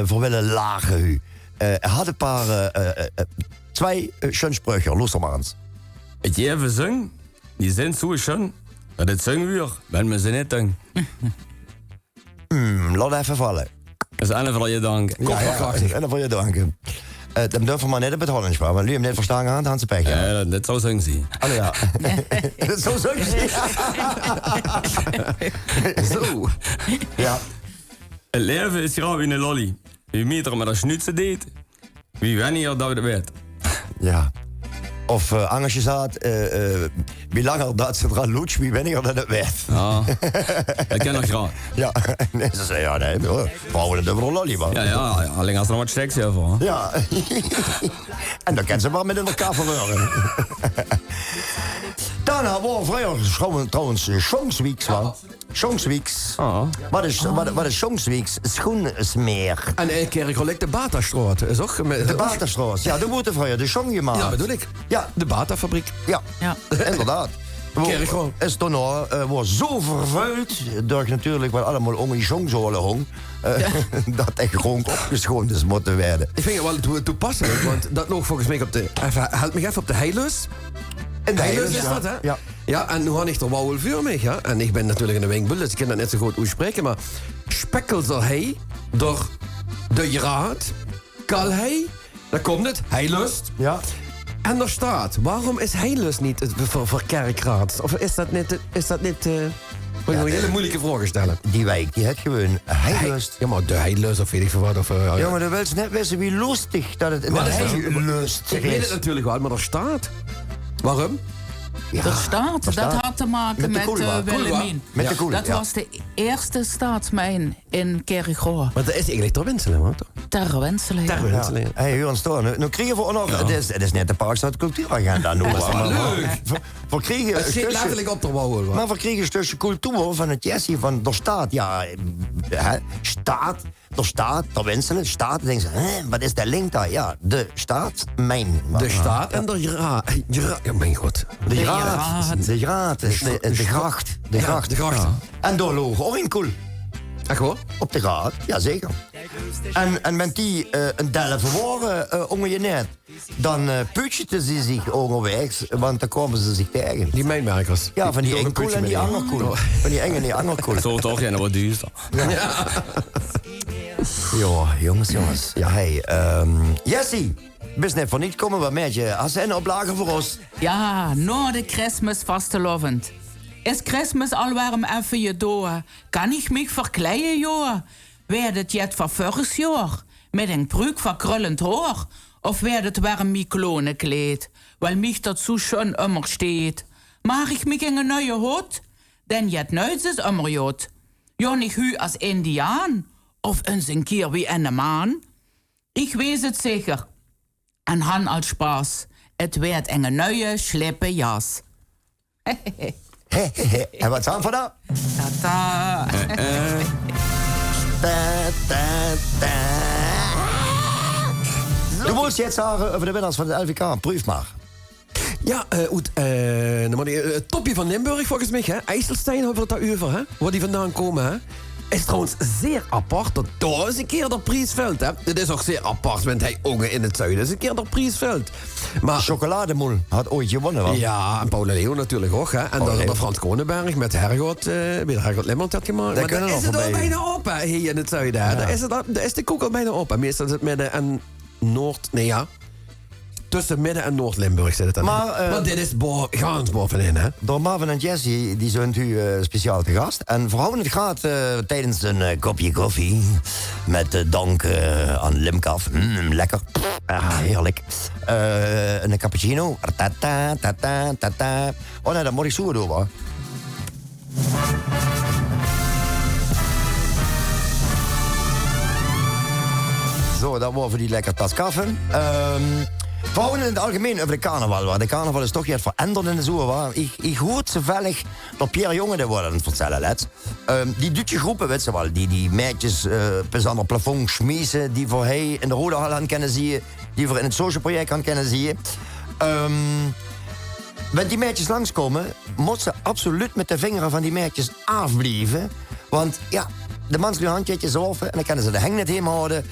voor willen lagen u. Had een paar... twee schönsprüche, los maar eens. Het even zingen, die zijn zo schön, dat het zingen weer, wenn we ze niet doen. Laat even vallen. Dat is een van je dank. En voor je danken. Dan durven we maar net op het Hollands, maar jullie hem net verstaan aan het pech. Ja, dat zou zingen ze. Oh ja. Zo zingen ze. Zo. Ja. Het leven is graag in een lolly. Wie meer met een schnutsen deed, wie wanneer dat we weet. Ja. Of als je zat, wie langer dat ze eraan loets, wie weniger dat het weet. Ja, dat ken ik graag. Ja, nee, ze zei, ja, nee, vrouwen hebben wel lolly, man. Ja, alleen als er nog wat seks over. Ja. En dan kan ze maar met elkaar verweuren. Dan hebben we vroeger trouwens Sjongsweeks, man. Sjongsweeks. Oh. Wat is Sjongsweeks? Schoensmeer. En een keer gelijk de Bata-straat, is ook? De Bata-straat, ja, de wordt vroeger de Sjong gemaakt. Ja, bedoel ik. Ja. De Bata-fabriek. Ja, inderdaad. Kerkhof. Is toen nou, wordt zo vervuild door natuurlijk wat allemaal om die Sjongzolen hong. Dat echt gewoon opgeschoond is moeten werden. Ik vind het wel toepasselijk, want dat nog volgens mij op de... Help me even op de Heilus. En de Heilus is dat, hè? Ja. Ja, en nu had ik er wel veel mee, ja. En ik ben natuurlijk in de Winkbul, dus ik kan dat net zo goed uitspreken, maar spekkelser hij door de Jeraad, kalhei, dan komt het, Heilust. Ja. En er staat, waarom is Heilust niet voor kerkraad? Of is dat niet... moet je een hele moeilijke vragen stellen. Die wijk, die heeft gewoon Heilust. Ja, maar de Heilust of weet ik veel wat. Of, ja, maar dan wil ze net weten wie lustig dat het in de Heilust Ik weet het natuurlijk wel, maar er staat. Waarom? Ja, Er staat, dat had te maken met Willemien. Met de Koele, Dat was de eerste staatsmijn in Kerkrade. Maar dat is eigenlijk ter Wenselen, hoor. Ter Wenselen. Ter Wenselen. Ja. Hey, Johan Stoor, nu krijgen we nog... Het is net de Parkstad Cultuuragenda. Dat is wel leuk. We kregen Het zit letterlijk op de wouw. Maar we kregen een stukje cultuur van het Jessie van... Er staat, ja... Staat... Er staat, ter Wenselen, staat... Dan denken ze, wat is de link daar? Ja, de staatsmijn. De staat en de ja, mijn god. De gracht. De gracht. De gracht. De gracht. De gracht. Ja. En door logen ook in Koel. Echt hoor? Op de gracht, jazeker. En met die een delle verworen onder je net, dan putjeten ze zich onderwegs, want dan komen ze zich tegen. Die mijnwerkers. Ja, van die ook een engelkoel en putje die mee. angerkoel. Van die enge en die angerkoel. Zo toch, ja, dat wordt duurder. Ja, jongens. Ja, hey, Jessie, best net voor niet komen we met je. Als een oplagen voor ons. Ja, na de Christmas vastelovend. Is Christmas alweer even je door? Kan ik mich verkleien, joh? Werd het jet van vorig jaar? Met een broek van krullend haar? Of werd het weer een Miklone-kleed? Weil mich dat zo schön immer steht. Mag ik mich in een nieuwe hut? Den jet nuits is immer jut. Ja, niet hu als Indiaan? Of eens een keer wie een maan? Ik weet het zeker. En han als spaas. Het werd een nieuwe slippe jas. En wat zijn we daar? Tata. Du musst jetzt sagen over de winnaars van de LVK. Prüf maar. Ja, het topje van Limburg volgens mij, hè? IJsselstein hebben we het daar over, hè? Waar die vandaan komen, hè? Is trouwens zeer apart dat daar eens een keer de prijs valt, hè? Het is ook zeer apart, want hij ook in het zuiden eens een keer de prijs valt. Maar Chocolademoel had ooit gewonnen, hoor. ja, en Paul de Leeuw natuurlijk ook, hè? En dan Frans Kronenberg met Hergot, Hergot Lemmert had gemaakt. Daar Maar kunnen dan we is het nog al voorbij. bijna op, hè? Hier in het zuiden, hè? Ja. Daar is de koek al bijna op, hè? Meestal is het midden en Noord... Nee, ja. Tussen Midden- en Noord-Limburg zit het dan. Maar dit is gaans bovenin, hè? Door Marvin en Jessie, die zijn u speciaal te gast. En vooral het gaat tijdens een kopje koffie. Met dank aan Limkaf. Lekker. Heerlijk. Een cappuccino. Tata, tata, tata. Oh nee, dat moet ik zo doen, hoor. Zo, dat was voor die lekker tas kaffen. Vrouwen in het algemeen over de carnaval. Waar de carnaval is toch iets veranderd in de zomer. Waar. Ik hoorde zoveel dat Pierre Jonge dat worden aan het vertellen. Let. Die Duitse groepen, weet je wel. Die meisjes pas aan het plafond schmiezen. Die voor hij in de Rode Hal aan kennen zie. Die voor in het social project aan kennen zie. Wanneer die meisjes langskomen, moeten ze absoluut met de vingeren van die meisjes afblijven. Want ja, de man nu handjes over en dan kunnen ze de hengnet heen houden.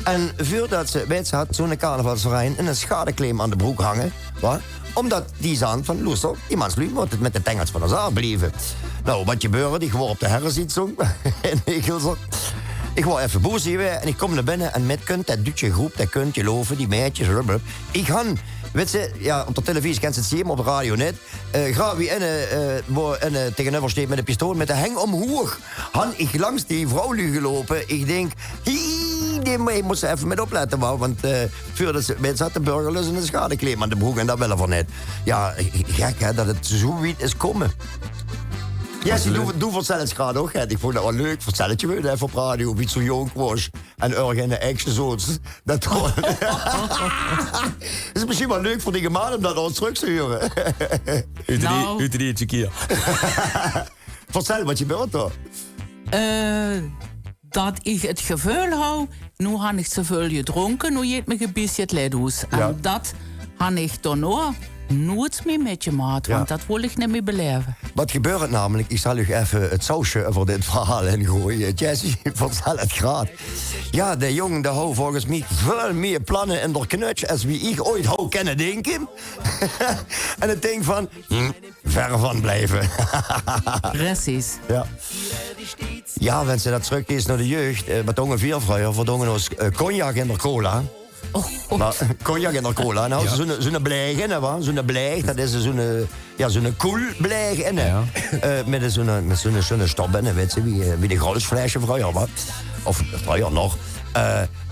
En voordat ze, weet ze, had zo'n carnavalsverein een schadeclaim aan de broek hangen. Wat? Omdat die zand van Loester, die manslu moet het met de tengels van ons afblijven. Nou, wat gebeurde? Ik word op de herrenzitting in Egelser. Ik word even boos hier en ik kom naar binnen en met kunt dat Duitse groep, dat kunt je geloven, die meisjes, ik ga, weet je, ja, op de televisie kent ze het zien, maar op de radio net. Ga wie tegenover steekt met een pistool met de heng omhoog. Han ik langs die vrouw nu gelopen. Ik denk, die moet ze even met opletten, want voordat ze met zat de burgerlus en een schadeclaim aan de broek en dat willen we net. Ja, gek hè, dat het zo wiet is komen. Jesse, doe vertellingsgraad ook. Ik vond dat wel leuk. Vertel het je weer even op radio. Wie zo jong was. En erg in de ex-zoons. Dat is misschien wel leuk voor die gemaakt om dat ons terug te huren. Uit die keer. Vertel wat je beurt toch? Dat ik het gevoel hou, nu heb ik zoveel gedronken, nu eet me een beetje het ledhoes. Ja. En dat heb ik dan nooit meer met je maat, want dat wil ik niet meer beleven. Wat gebeurt namelijk? Ik zal u even het sausje voor dit verhaal ingooien. Jesse, vertel het graag. Ja, de jongen die houdt volgens mij veel meer plannen in de knutsch als wie ik ooit hou kennen denken. En het ding van, ver van blijven. Precies. Ja. Ja, wenn ze dat terug is naar de jeugd, met ongeveer vroeger verdongen ons cognac in de cola. Nou, cognac in de cola. Nou, zo'n bleeg in, zo'n bleeg, dat is zo'n koelbleeg in. Ja. Met zo'n stop in, weet je, wie de grolsflesje vroeger was. Of vroeger nog.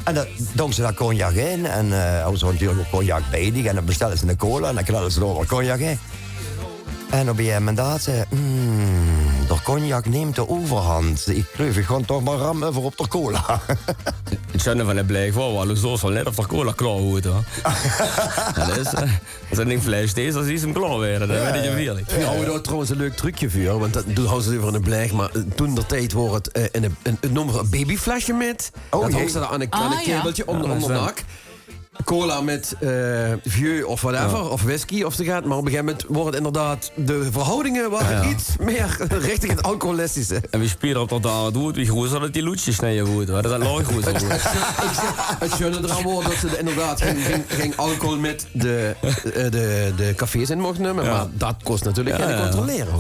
En dan doen ze dat cognac in en hadden ze natuurlijk ook cognac bij die. En dan bestellen ze een cola en dan knallen ze er over cognac in. En op een gegeven moment zei de cognac neemt de overhand. Ik geloof, ik ga toch maar ram over op de cola. Het schijnt van de blijf wel, want zo zal net op de cola klaar worden. Dat is, als er een fles is, dan is hem klaar weer. Dat weet je veel. We houden daar trouwens een leuk trucje voor, want dat houden ze over in een blijg. Maar toen de tijd wordt het een babyflesje met. Oh, dat jee. hangt ze daar aan een kabeltje onder de nak. Cola met vieux of whatever, of whisky of ze gaat. Maar op een gegeven moment worden inderdaad de verhoudingen iets meer richting het alcoholistische. En wie spelen op dat daar doet, wie goed zal het die loetjes snijden goed. Dat is een lang goed. Het schöne eraan wordt dat ze inderdaad geen alcohol met de cafés in mochten nemen. Maar dat kost natuurlijk geen controleren.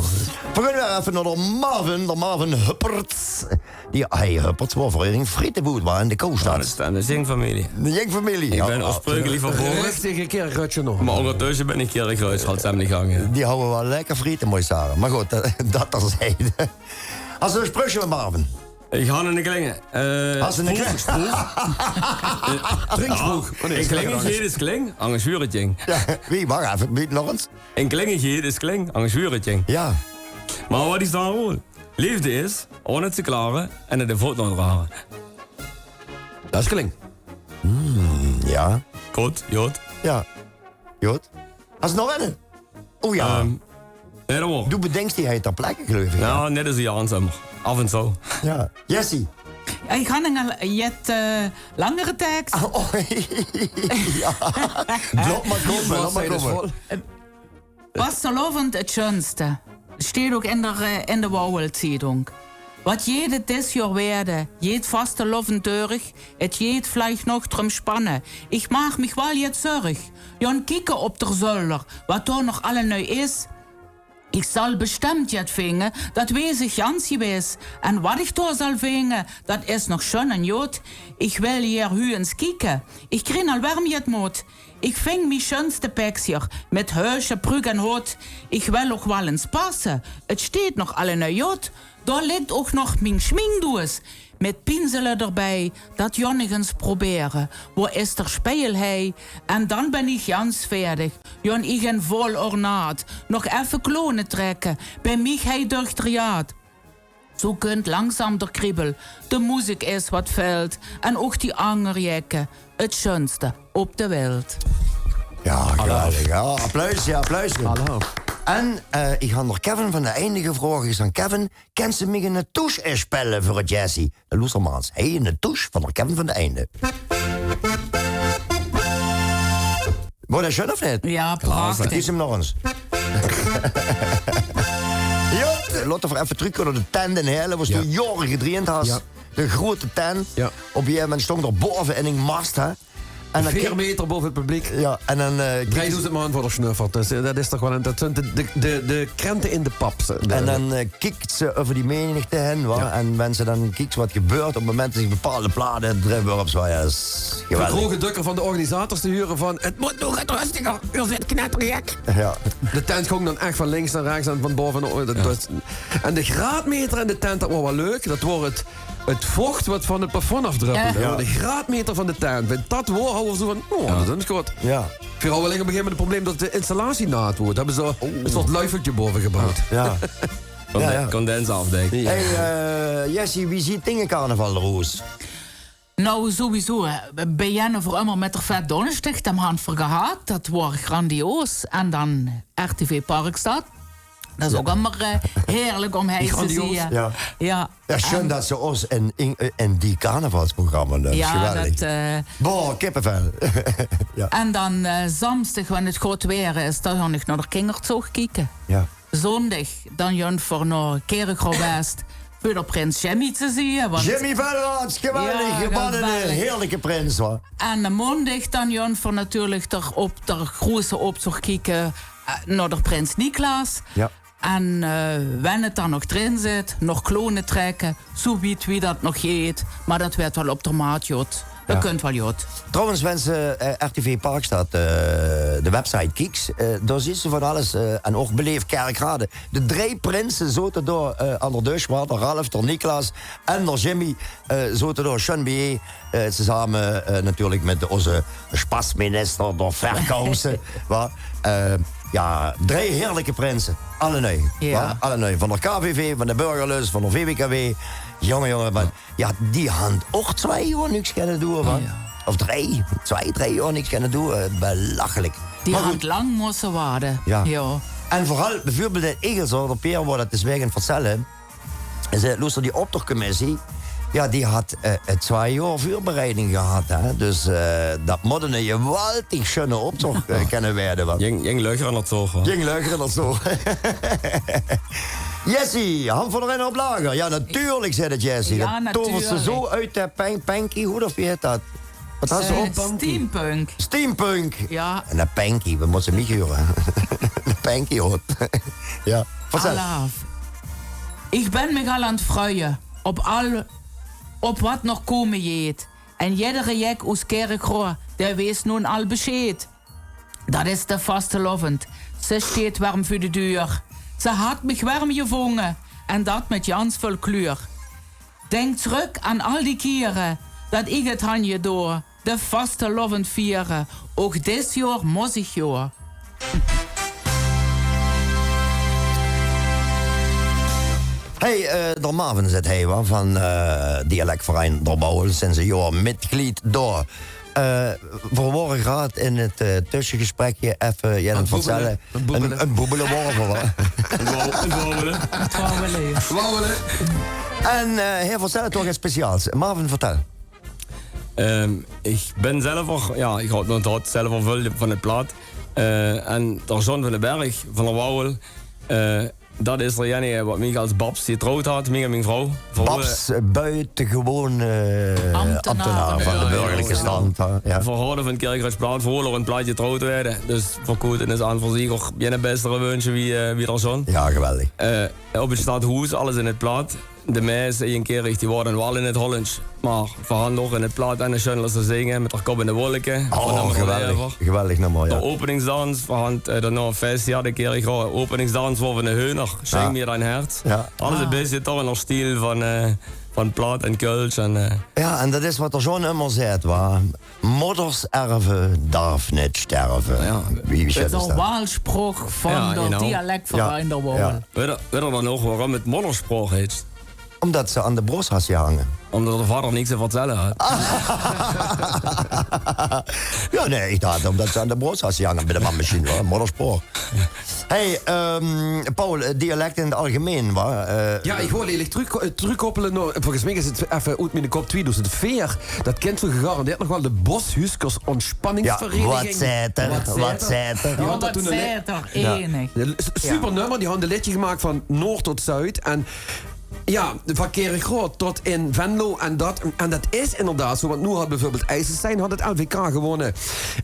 We gaan weer even naar de Marvin Hupperts. Hij Hupperts was voor een frietenboot waar in de Koolstad. Dat is de zingfamilie. De jengfamilie. Ik ben oorspronkelijk van Boris. Richtige kerkratje nog. Maar ondertussen ben ik kerkruis, gaat hem niet gangen. Die houden wel lekker frieten, mooi samen. Maar goed, dat terzijde. Als een sprukje met Marvin. Ik ga in de klingen. Als een Drinksproeg. Een klingetje is kling, aan een zuretje. Ja, wie? Wacht even, wie nog eens? Een klingetje is kling, aan een zuretje. Ja. Maar wat is daar rol? Liefde is, om het te klaren en het de voet nog dragen. Dat is kling. Ja. Goed, Jood. Ja. Goed. Als het nog een? Oh ja. Nee, dat mag. Doe bedenkst die hij ter plekke, geloof ik. Nou, net als die aanzemmer. Af en toe. Ja. Jessie. Ik ga een langere tekst. Oh, ja. Laat maar komen. Vastelovend het schönste. Steht ook in de Wauwelzeitung. Wat jede des jaar werde, jed vastelovend deurig, het jed vielleicht noch drum spannen. Ich mach mich wel jetzt zorg. Jan kieken op der Zolder, wat er nog alle neu is. Ik zal bestimmt jet vingen, dat wees ik jans geweest. En wat ik door zal vingen, dat is nog schön en jod. Ik wil hier huens kieken. Ik grin al warm jet moed. Ik ving mi schönste Päckchen mit Hösche, Brüg en Hut. Ich will auch wel eens passen. Het steht noch alle neu jod. Da liegt auch noch mein Schminkdoos. Mit Pinselen erbij, dat Jonnigens proberen. Wo ist der Speelhei? En dan ben ik jans fertig. Jon ich en vol ornaat. Nog even klonen trekken. Bij mich hei durch der Jaad. Zo kunt langzaam der kribbel. De muziek is wat veld. En ook die angerjekken. Het schönste op de wereld. Ja, geweldig. Ja, applaus, ja, applaus. Hallo. En ik ga nog Kevin van de Einde gevraagd. Ik zei, Kevin, kent ze mij een touche spellen voor het Jessie? De Loestermaans. Hij een touche van Kevin van de Einde. Wordt dat schön of niet? Ja, prachtig. Kies hem nog eens. Ja, laten we even terug naar de tanden helen. Was toen jaren gedreend had. Ja. de grote tent. Ja. Op een gegeven moment stond er boven in een mast, hè. En dan 4 meter boven het publiek. Ja, en dan... 3000 man voor de snuffert. Dus dat is toch wel dat zijn de krenten in de pap. En dan kijkt ze over die menigte heen, wa? Ja. En mensen dan kijken wat gebeurt op het moment dat zich bepaalde platen drukken op zo. Ja, dat is de geweldig. droge dukker van de organisators te huren van... Het moet nog wat rustiger, u zit knettergek. Ja. De tent ging dan echt van links naar rechts en van boven naar onder. En de graadmeter in de tent, dat wordt wel leuk. Dat wordt het vocht wat van het plafond afdruppelt. Ja. De graadmeter van de tent. Met dat woord houden we zo van... Oh, dat is goed. Ja. Vooral alleen op een gegeven moment het probleem dat de installatie naad wordt. Hebben ze een soort luifeltje boven gebouwd. Ja. Ja. Condens afdeken. Ja. Hey, Jessie, wie ziet dingen carnaval, Roos? Nou, sowieso. Bij Jenne voor allemaal met de vet Donnerstag hem hand voor gehad. Dat was grandioos. En dan RTV Parkstad. Dat is ook allemaal heerlijk om hij te Grandioos. zien. Ja. Ja. Ja, schön dat ze ons in die carnavalsprogramma. Dat is Ja, geweldig. dat... Boah, kippenvel. Ja. En dan zondag, wanneer het goed weer is, dan ga ik naar de kindertsoog kijken. Ja. Zondag, dan gaan we voor naar Kerkrowest. Voor de prins Jimmy te zien. Want... Jimmy Velderans, geweldig. Ja, Wat een geweldig. heerlijke prins, hoor. En de maandag dan gaan we natuurlijk op de grote optocht kijken naar de prins Niklaas. Ja. En wanneer het dan nog erin zit, nog klonen trekken, zo weet wie dat nog heet. Maar dat werd wel op de maat, Jot. Dat Ja. kunt wel, Jot. Trouwens, mensen, RTV Parkstad, de website Kieks, daar zien ze van alles. En ook beleefd Kerkrade. De 3 prinsen zoten door aan de Deuswaard, Ralf, door Niklaas en door Jimmy, zoten door Chanbier. Ze samen natuurlijk met onze spasminister, door Verkousen. Ja, 3 heerlijke prinsen. Alle neu. Ja. Alle neu. Van de KVV, van de Burgerlus, van de VWKW. Jongen, maar ja, die hand ook 2 jaar niks kunnen doen. Man. Ja. Of 3 jaar niks kunnen doen. Belachelijk. Die Maar had goed. lang moesten worden. Ja. Ja. En vooral, bijvoorbeeld de Egelshoorn, de Peer, waar dat is weg in het vertellen. Luister, die optochtcommissie, ja, die had 2 jaar voorbereiding gehad. Hè? Dus dat moet een geweldig schöne optocht kunnen werden. Want Jeng leuker aan dat zo. ging leuker dan zo. Jessie, hand voor de renner op lager. Ja, natuurlijk, zei het Jessie. Ja, dat tovert ze natuurlijk. zo uit de Panky. Hoe of wie heet dat? Wat had ze op? Steampunk. Steampunk. Ja. En een Panky, we moeten niet huren. Een Panky, hoor. Ja, vertel. Alaaf. Ik ben me al aan het freuen op wat nog komen jeet. En iedere jek aus Kerkroor, der weet nun al bescheid. Dat is de vastelovend. Ze steht warm voor de deur. Ze had mich warm gevangen. En dat met Jans vol kleur. Denk terug aan al die keren dat ik het hanje door. De vastelovend vieren. Ook dit jaar moet ik jaar. Hey, door Marvin zit hij van dialectverein Dorbouwel. Sinds een jaar mitglied door. Verworren gehad in het tussengesprekje even het vertellen. Een boebele worven. Wauwelen. En hij vertelt toch iets speciaals. Marvin, vertel. Ik ben zelf ook, ja, ik had zelf al veel van het plaat. En de John van den Berg, van der Wouwel, dat is er Jenny wat mij als Babs die getrouwd had, mij en mijn vrouw. Babs, buitengewoon ambtenaar van de burgerlijke stand. Ja. Verhouden van Kerkruisplaat, voor een plaatje getrouwd werden. Dus voor Koeten is aan voor zich ook een bessere wensje wie er John. Ja, geweldig. Op het staathuis, alles in het plaat. De meis een keer die worden wel in het Hollands. Maar voorhand nog in het plaat en de schöne te zingen met haar kop in de wolken. Oh, geweldig. Geweldig nummer, De ja. openingsdans, voorhand daarna een feestje had ik keer ik openingsdans voor een heuner. Schenk mir dein Herz. Ja. Alles een beetje toch in de stijl van plaat en kulch. Ja, en dat is wat er zo'n immer zegt, waar. Moeders erven darf niet sterven. Ja. Wie De zegt dat? waalsprog van Ja, de genau. dialectverein Ja, der Wouwel. ja. Weet je dan nog waarom het moddersprook heet? Omdat ze aan de broshasje hangen. Omdat de vader niks te vertellen had. Ja, nee, ik dacht omdat ze aan de broodshasje hangen bij de man misschien wel. Modderspoor. Hey, Paul, dialect in het algemeen, waar? Ja, ik hoor lelijk terugkoppelen. Volgens mij is het even uit mijn kop 2. Dus het veer, dat kent zo gegarandeerd nog wel de Boshuskers Ja, ontspanningsvereniging. wat zei het er? Wat zei het er? Die Ja, had dat wat toen zei het er enig. Super nummer, die hadden een liedje gemaakt van noord tot zuid. En Ja, van Kerkrade tot in Venlo en dat is inderdaad zo. Want nu had bijvoorbeeld IJsselstein had het LVK gewonnen.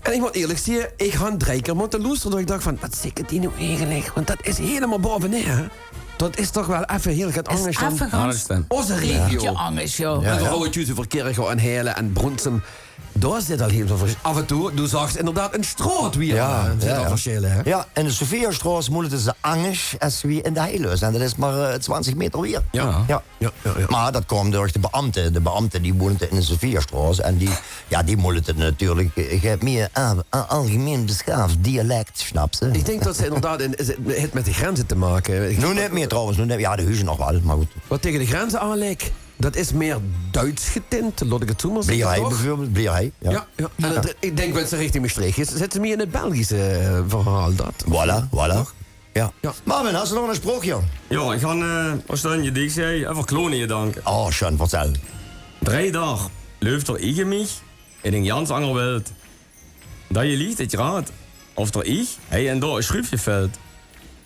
En ik moet eerlijk zeggen, ik had 3 keer moeten luisteren. Dat ik dacht van, wat zeker die nou eigenlijk? Want dat is helemaal boveneer. Dat is toch wel even heel het anders dan onze regio. Je angst, joh. En we houden het voor Kerkrade en Heerlen en Bronsum. Daar zit al heel veel verschil. Af en toe, du zag inderdaad een straat weer. Zit al verschillen, hè? Ja, in de Sophiastraat moeten ze angst als wie in de Heiluis. En dat is maar 20 meter weer. Ja. Maar dat kwam door de beambten. De beambten die woonden in de Sophiastraat. En die moeten het natuurlijk meer algemeen beschaafd dialect, snap ze? Ik denk dat ze inderdaad het met de grenzen te maken. Nu niet meer trouwens. Ja, de huizen nog wel, maar goed. Wat tegen de grenzen aanlijkt, dat is meer Duits getint. Laat ik het zo maar zeggen. Blierij toch? bijvoorbeeld, Blierij. Ja. En ik denk dat ze richting Maastricht is. Zitten ze meer in het Belgische verhaal, dat. Voilà. Ja. Ja. Marvin, hast du nog een sprookje? Ja, ik ga als dan je dik zei, even klonen je danken. Oh, schön, vertel. 3 dagen leeft er ik mich in een ganz andere wereld. Dat je liegt het raad. Of er ik, hij en daar een schroefje valt.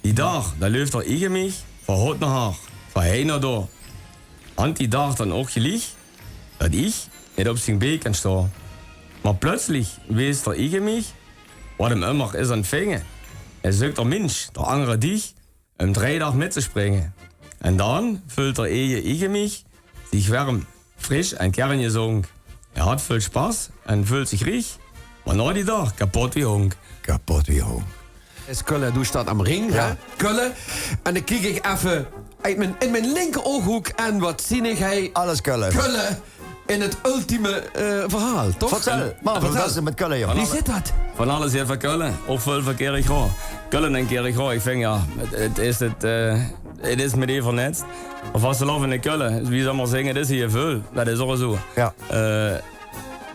Die dag, daar leeft er ik mich van hout naar haar, van heen naar daar. En die dag dan ook gelieg dat ik niet op zijn been kan staan. Maar plötzlich wees er ik mich, wat hem immer is aan het vingen. Hij zoekt er mens, de andere dich, om 3 dagen met te springen. En dan vult er ik mich zich warm, frisch en kerngezonk. Hij had veel spaß en voelt zich rijk, maar na die dag kapot wie honk. Kapot wie honk. Is Kullen, doe staat aan de ring, Ja. hè? Kullen. En dan kijk ik even in mijn linker ooghoek en wat zie hij? Alles Kullen. Kullen in het ultieme verhaal, toch? Vertel, Marvin, wat is het met Kullen, joh? Wie zit dat? Van alles hier van Kullen, ook veel van Kerkrade. Kullen en Kerkrade, ik vind ja, het is met even net. Of als ze lopen in Kullen, wie zal maar zeggen, dat is hier veel. Dat is ook zo. Ja.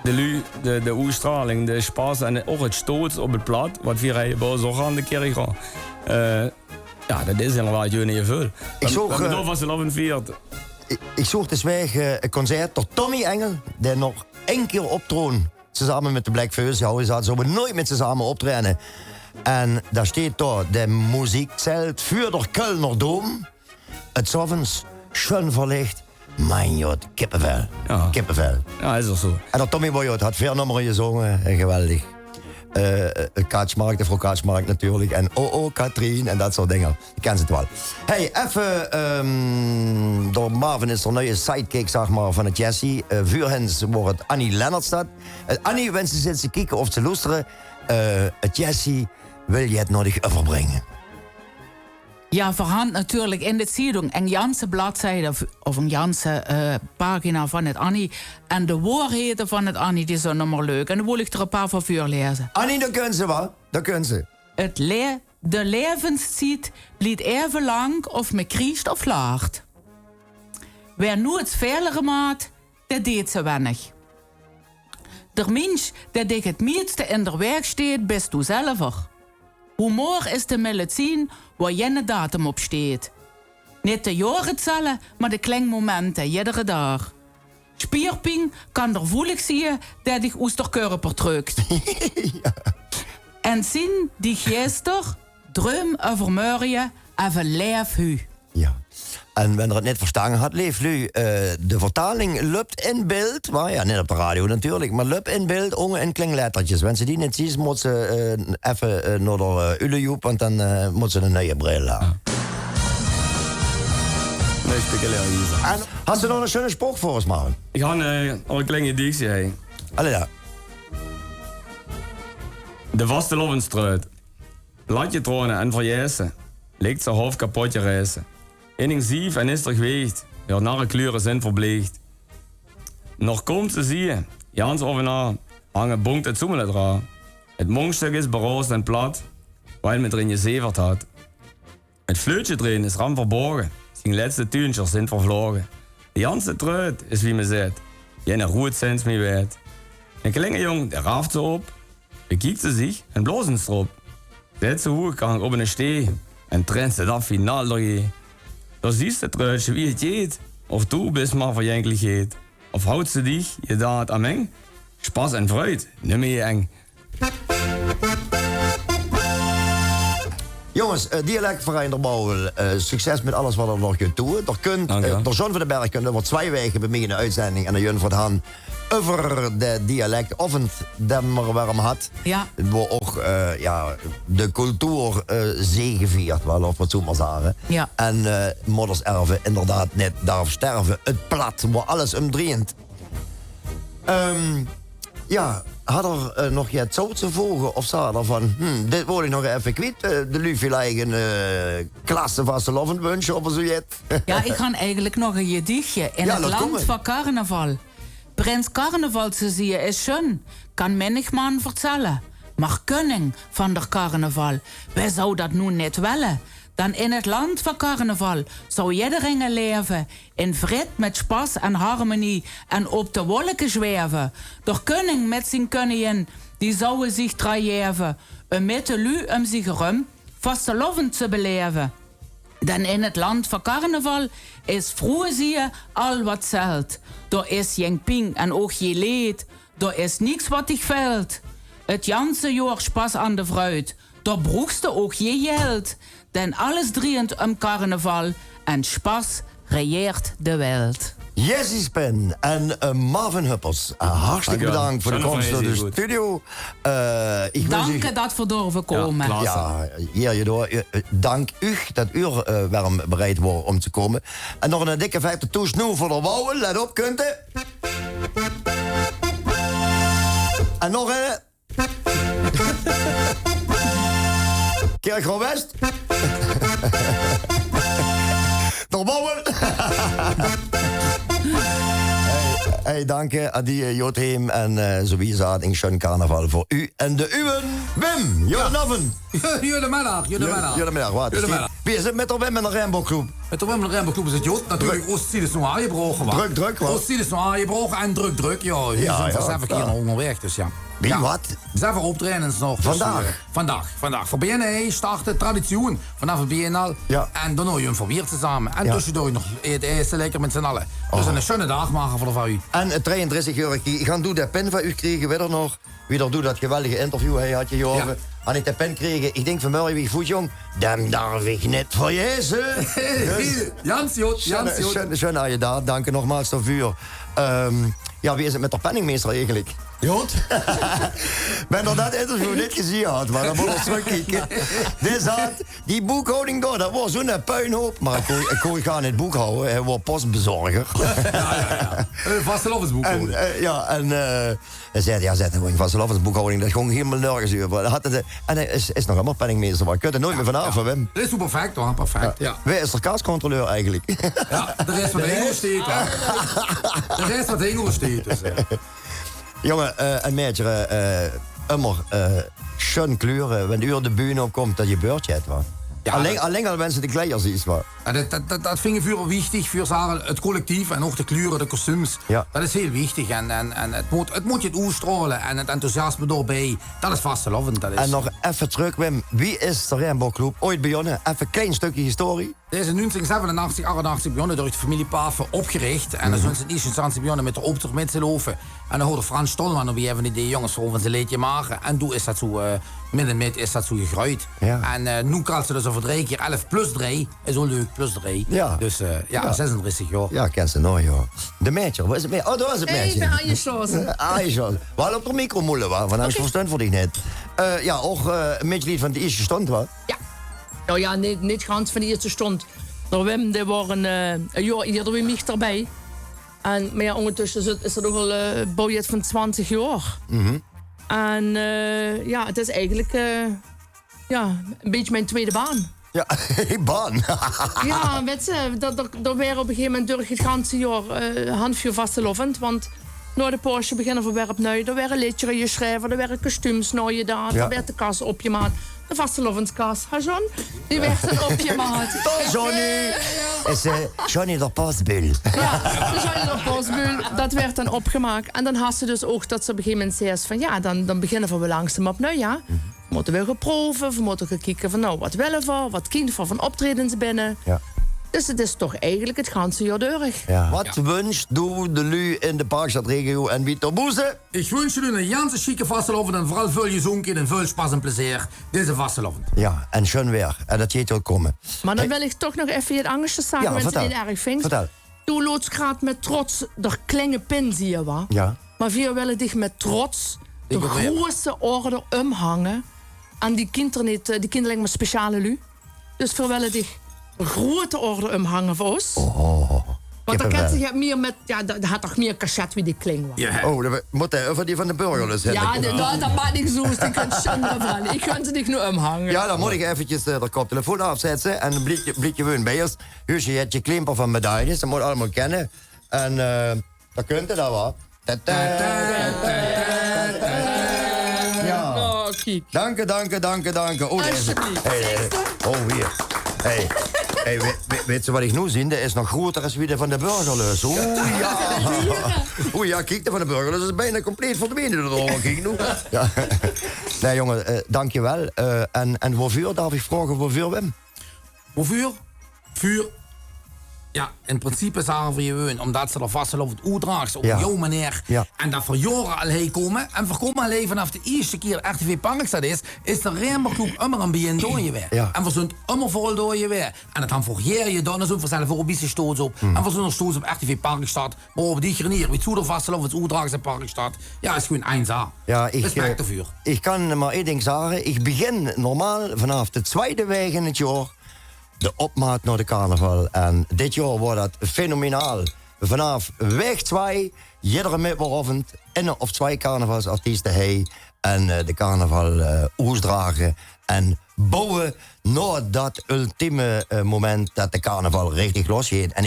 De uitstraling, de spaas en ook het stoot op het plat, wat we rijden bij zo aan de Kerkrade. Ja, dat is inderdaad jullie veel. Ik zocht, Dat bedoel was ze lopen viert. Ik zocht dus weg een concert door Tommy Engel, die nog 1 keer optroon. Samen met de Black Fuzz. Ja, we zaten zo nooit met ze samen optreden. En daar staat daar, de muziek zelt voor de Kölner Dom. Het s'avonds, schön verlicht. Mijn god, kippenvel. Ja. Kippenvel. Ja, is ook zo. En dat Tommy Boyot had 4 nummers gezongen. Geweldig. Kaatschmark, de vrouw Kaatschmark natuurlijk. En Katrien en dat soort dingen. Je kent het wel. Hey, even... door Marvin is er een nieuwe sidekick, zeg maar, van het Jessie. Voor hen wordt het Annie Lennartstad. Annie wensen ze te kijken of te luisteren. Het Jessie wil je het nodig overbrengen. Ja, verhand natuurlijk in de Zeitung een ganse bladzijde of een ganse pagina van het Annie. En de woorden van het Annie die zijn nog maar leuk. En dan wil ik er een paar van voorlezen. Annie, dat kunnen ze wel. Dat kunnen ze. De levenstijd blijft even lang of me kriest of laagt. Wer nu het veilige maat, dat deed ze weinig. De mens dat ik het meeste in de weg steekt, best u zelf. Humor is de medicijn waar jenne datum op staat. Niet de jaren, maar de klinkmomenten, iedere dag. Spierping kan er voelig zien dat ik uit de körper drukt. Ja. En zien die gester, droom over morgen, even leef hu. Ja. En wanneer het net verstaan had, leef nu. De vertaling loopt in beeld. Maar ja, niet op de radio natuurlijk. Maar loopt in beeld, onge en klinglettertjes. Wanneer ze die niet zien, moet ze even naar de Ulejoep. Want dan moet ze een nieuwe bril hebben. Nee, speculeren hier. En had ze nog een schöne spruch voor ons, man? Ik ga een kleine dictie heen. Allee, ja. De vaste Lovenstruit. Bladje tronen en verjäsen. Ligt ze half kapotje reizen. Inning zief en is er geweest. Ja, nare kleuren zijn verbleekt. Nog komt ze zie je. Jans overna. Hangen bonkt het zoemelen dra. Het monkstuk is beroost en plat. Weil met erin gezeverd had. Het fluitje erin is ram verborgen. Zijn laatste tuintjes zijn vervlogen. De janse truit is wie me zegt. Jene roet zijn me weet. Een klingenjong, der raaft ze op. Bekijkt ze zich en blozen ze erop. Zet ze hoog kan op een stee. En trent ze dat finaal doorheen. Dan ziet het truitje wie het jeet. Of toe bist maar verjenkelijkheid. Of houdt ze dich, je daad aan meng. Spaß en fruit, niet meer eng. Jongens, dialectverein der Bouwel, succes met alles wat er nog kunt doen. Er kunt, door John van den Berg kunnen wordt 2 weken bij mij in de uitzending en de Jun van Han over de dialect of het demmer waarom had. Ja. Waar ook de cultuur zegeviert, wel, of wat zo maar zeggen. Ja. En moeders erven inderdaad net daarop sterven. Het plat, waar alles omdraait. Had er nog iets zo te volgen of zo van, dit word ik nog even kwijt. De Luffy eigen klasse van de Lovenbunch of zo jet. Ja, ik ga eigenlijk nog een gedichtje. In het land van carnaval. Prins Carnaval te zien is schön, kan menig man vertellen. Maar koning van der carnaval, wij zou dat nu niet willen. Dan in het land van carnaval zou iedereen leven. In vrede met spas en harmonie en op de wolken zweven. De koning met zijn koningin, die zouden zich draaien. Met de lu om zich rum, vastelovend te beleven. Dan in het land van carnaval is vroeger zie je al wat zelt. Er is geen ping en ook geen leed. Er is niks wat dich veld. Het janse jaar spas aan de fruit. Der broekste ook je geld. Den alles driend om carnaval. En spas regeert de wereld. Jessie Pen en Marvin Huppers. Hartstikke bedankt voor de komst naar de studio. Dank dat we durven komen. Dank u dat u warm bereid wordt om te komen. En nog een dikke 50 toesnoe voor de wouwen. Let op, kunt u. En nog een... Kerkroon West. De wouwen. Hey, dank je, Adie Jotheem en sowieso een schön carnaval voor u en de uwen. Wim, goedenavond. Goedemiddag. Wat? Wie is het met de Wim en de Rainbowclub? Met de Wim en de Rainbowclub is het Jood. Natuurlijk, Oost-Ziel is nog aangebroken. Druk, wat? Oost-Ziel is nog aangebroken en druk. Ja, hier zijn we zelf een keer onderweg, dus ja. Wie, wat? Zelf optrainens nog. Vandaag? Vandaag. Voor BNE start de traditie vanaf het BNL. Ja. En dan nog je verweer samen. En tussendoor nog het eerste lekker met z'n allen. Dus een schöne dag maken voor u. En 33 euro. Ik ga de pen van u krijgen, weet er nog? Wie er doet dat geweldige interview, hij had je gehoord. Ja. Had ik de pen kregen, ik denk vanmorgen wie voet jong, dan darf ik net voor jezen. Jans Jood. Schön aan je daar, dank je nogmaals voor vuur. Wie is het met de penningmeester eigenlijk? Jood? Ben er dat interview niet gezien had, maar dan moet ik terugkijken. Die boekhouding door, dat was zo'n puinhoop. Maar ik kon gaan in het boek houden, hij was postbezorger. Ja. Vastelovensboekhouding. Hij zei, zet gewoon vastelovensboekhouding, dat is gewoon helemaal nergens over. En hij is nog helemaal penningmeester, maar ik kan er nooit meer vanaf van Wim. Dat is zo perfect hoor, perfect. Ja. Wij is de kaascontroleur eigenlijk. Ja, de rest van de Engels steekt. De rest van de Engels steekt. Dus, Jongen, een meisje, schön kleuren. Wanneer u de bühne opkomt, dat je beurtje hebt, wat. Ja, alleen al mensen de kleders is, wat. Dat vind ik veel wichtig voor het collectief en ook de kleuren, de kostuums. Ja. Dat is heel wichtig en het moet je het uitstralen en het enthousiasme doorbij. Dat is vastelovend. En nog even terug, Wim. Wie is de Rainbowclub ooit begonnen? Even een klein stukje historie. Deze is in 1987, 88 begonnen door de familie Paven opgericht. En dan zijn ze in eerste instantie begonnen met de optocht met z'n loven. En dan hoorde Frans Stolman, wie hebben die jongens van zijn leedje maken. En toen is dat zo, midden is dat zo gegroeid. Ja. En nu krijgen ze dus over 3 keer 11 plus 3. Is ook leuk, plus 3. Ja. Dus 36 jaar. Ja, ken ze nog, joh. De meisje, waar is het meisje? Oh, daar is het meisje. Even aangesloten. Waar op de micro moelen, waar? Van verstand voor die net. Ook een beetje van de eerste stond, wat? Ja. Nou ja, niet gans van de eerste stond. Maar Wim, die waren een jaar eerder weer mij erbij. Maar ja, ondertussen is er nog wel een budget van 20 jaar. En het is eigenlijk een beetje mijn tweede baan. Ja, baan. Ja, weet je, er waren op een gegeven moment door het ganse jaar handvuur vastelovend. Want na de Porsche beginnen we weer opnieuw. Er werden liedjes geschreven, er werden kostuums naar je daar. Er werd de kas opgemaakt. De vastelovenskas, hè John? Die werd dan opgemaakt. Oh, Johnny! Is Johnny de Postbul. Ja, de Johnny de Postbul, dat werd dan opgemaakt. En dan had ze dus ook dat ze op een gegeven moment zei van dan beginnen we langzaam opnieuw, ja. We moeten weer gaan proeven, we moeten gaan kijken van wat willen we, wat kind van optredens binnen. Ja. Dus het is toch eigenlijk het ganse jaar door. Ja. Wat wünscht du de lui in de Parkstadregio en Victor Boeze? Ik wens jullie een ganse chique vastelovend en vooral veel gezonken en veel spaß en plezier deze vastelovend. Ja, en schön weer. En dat je ook komen. Maar dan wil ik toch nog even het angstje zeggen, Ja, want het vertel. niet erg vindt. Vertel. Du loods graag met trots de kleine pin, zie je wat? Ja. Maar we willen dich met trots de Ik begrijp. grootste orde omhangen aan die kinderen niet, die kinderen met speciale lu. Dus we willen dich een grote orde omhangen voor ons. Want dan kippenvel. kan je meer met, ja, dat had toch meer cachet wie die kling was. Ja. Oh, dat moet hij over die van de burgerlus hebben. Ja, dat maakt niet zo, die kunt zonder van. Ik kan ze dich nu omhangen. Ja, dan moet ik eventjes de koptelefoon afzetten en een blikje woon bij ons. Huusje, je hebt je klimper van medailles, dat moet je allemaal kennen. En dat kunt je dan wel. Ja. Oh, kijk. Dank. Oh, deze. Hey. Oh, hier. Hey, weet je wat ik nu zie? Dat is nog groter als wie de van de burgerlus. Oeh, ja. Oeh, ja, kijk, de van de burgerlus is bijna compleet verdwenen. Kijk nu. Ja. Nee, jongen, dank je wel. En waarvoor, darf ik vragen, waarvoor, Wim? Hoeveel? Vuur. Ja, in principe zagen we je omdat ze er vast op het oerdraagt, op Ja. jouw manier. Ja. En dat voor jaren al heen komen. En voor komen alleen vanaf de eerste keer RTV Parkstad is de Remberclub immer een beetje door je weer. Ja. En we zijn immer vol door je weer. En dat gaan voor je dan zo voor voor een beetje stoot op. En we zijn nog stoot op RTV Parkstad. Maar op die manier, wie er vast op het oerdraagt in Parkstad. Ja, is gewoon 1A. Ja, Respect ervoor. ik kan maar één ding zeggen. Ik begin normaal vanaf de tweede week in het jaar de opmaat naar de carnaval. En dit jaar wordt dat fenomenaal. Vanaf week 2, iedere middagochtend, 1 of 2 carnavalsartiesten heen. En de carnaval oesdragen. En bouwen naar dat ultieme moment dat de carnaval richtig losgaat. En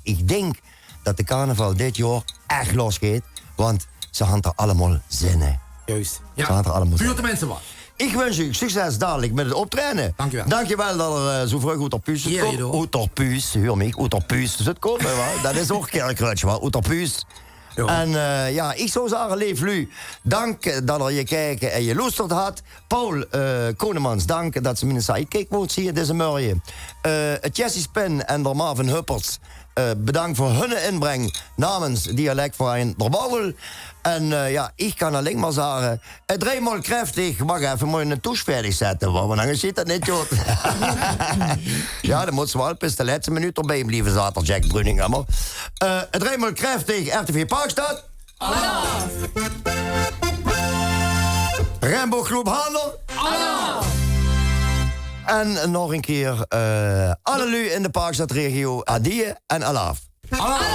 ik denk dat de carnaval dit jaar echt losgaat. Want ze hadden er allemaal zin in. Juist. Ze hadden er allemaal zin Vuur in. de mensen wat. Ik wens u succes dadelijk met het optreden. Dankjewel. Dankjewel dat er zo vroeg uit op puus Ja, komt. joh. Uit op puus, hoor me, uit op puus zit komen. Dat is ook kerkruidje, uit op puus. Ja. En ja, ik zou zeggen, leef lu. Dank dat er je kijken en je luisterd had. Paul Konemans, dank dat ze me zei. Kijk, wat zie je deze morgen. Jessie Spin en de Marvin Huppers. Bedankt voor hun inbreng namens Dialectverein Der Bouwel. En ja, ik kan alleen maar zeggen, het driemaal krachtig. Mag even mooi een touche verdig zetten, want dan zit dat niet, joh. Ja, dan moet ze wel bis de laatste minuut erbij blijven zaten, Jack Bruninger. Het driemaal krachtig, RTV Parkstad. Rembo Groep Handel. En nog een keer, alle lui in de Parkstadregio, adie en alaaf. Hallo.